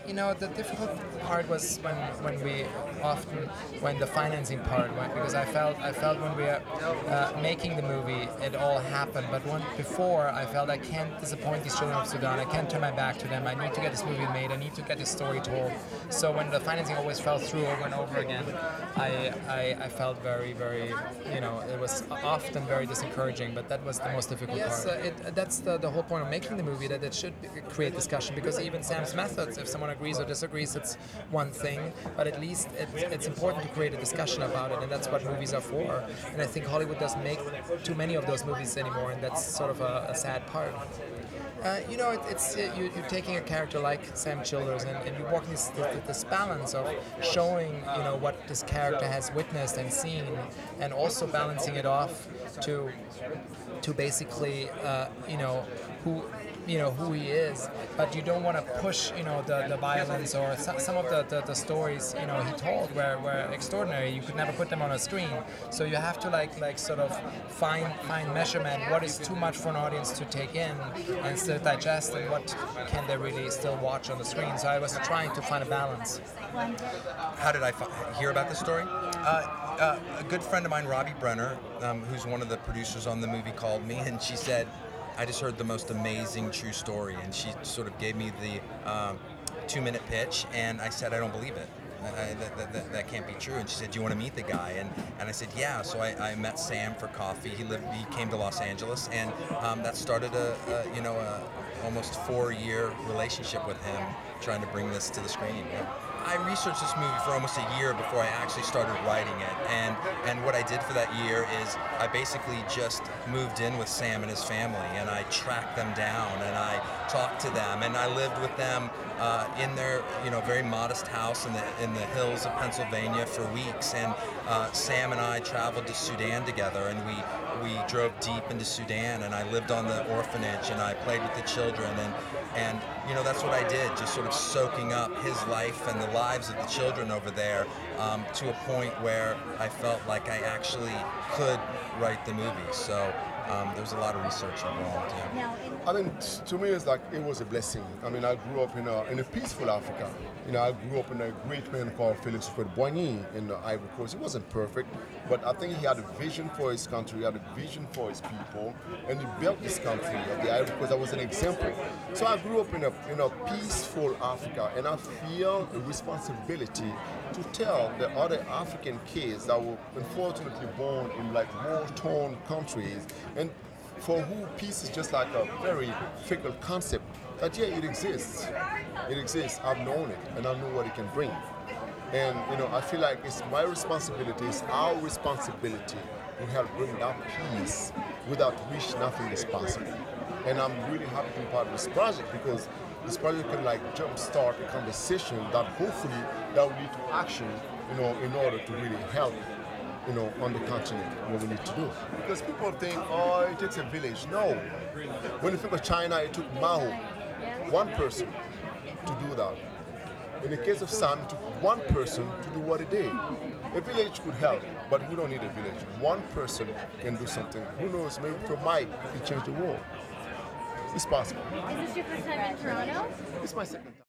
The difficult part was when the financing part went, because I felt when we were making the movie, it all happened. But before, I felt I can't disappoint these children of Sudan. I can't turn my back to them. I need to get this movie made. I need to get this story told. So when the financing always fell through over and over again, I felt very, very, it was often very discouraging. But that was the most difficult part. Yes, that's the whole point of making the movie, that it should create discussion, because even Sam's methods, if someone agrees or disagrees, it's one thing, but at least it's important to create a discussion about it, and that's what movies are for. And I think Hollywood doesn't make too many of those movies anymore, and that's sort of a sad part. You're taking a character like Sam Childers, and you're walking this balance of showing what this character has witnessed and seen, and also balancing it off to basically who he is, but you don't want to push the violence, or some of the stories he told were extraordinary. You could never put them on a screen, so you have to like sort of find measurement, what is too much for an audience to take in and still digest, and what can they really still watch on the screen. So I was trying to find a balance. How did I hear about this story? A good friend of mine, Robbie Brenner, who's one of the producers on the movie, called me, and she said, I just heard the most amazing true story, and she sort of gave me the 2-minute pitch, and I said, I don't believe it. That can't be true. And she said, do you want to meet the guy? And I said, yeah. So I met Sam for coffee. He came to Los Angeles, and that started a almost 4-year relationship with him, trying to bring this to the screen. I researched this movie for almost a year before I actually started writing it, and what I did for that year is I basically just moved in with Sam and his family, and I tracked them down, and I talked to them, and I lived with them in their very modest house in the hills of Pennsylvania for weeks. And Sam and I traveled to Sudan together, and we drove deep into Sudan, and I lived on the orphanage, and I played with the children, and that's what I did, just sort of soaking up his life and the lives of the children over there, to a point where I felt like I actually could write the movie. So there was a lot of research involved. Yeah. I mean, to me, it's like it was a blessing. I mean, I grew up in a peaceful Africa. I grew up in a great man called Felix Houphouët-Boigny in the Ivory Coast. He wasn't perfect, but I think he had a vision for his country, he had a vision for his people, and he built this country of the Ivory Coast. That was an example. So I grew up in a peaceful Africa, and I feel a responsibility to tell the other African kids that were unfortunately born in like war-torn countries, and for who peace is just like a very fickle concept, that yeah, it exists. It exists. I've known it, and I know what it can bring. And I feel like it's my responsibility, it's our responsibility to help bring that peace, without which nothing is possible. And I'm really happy to be part of this project, because this project can like jumpstart a conversation that hopefully that will lead to action, in order to really help on the continent, what we need to do. Because people think, oh, it takes a village. No. When you think of China, it took Mao, one person, to do that. In the case of Sam, it took one person to do what he did. A village could help, but we don't need a village. One person can do something. Who knows, maybe for Mike, he can change the world. It's possible. Is this your first time in Toronto? It's my second time.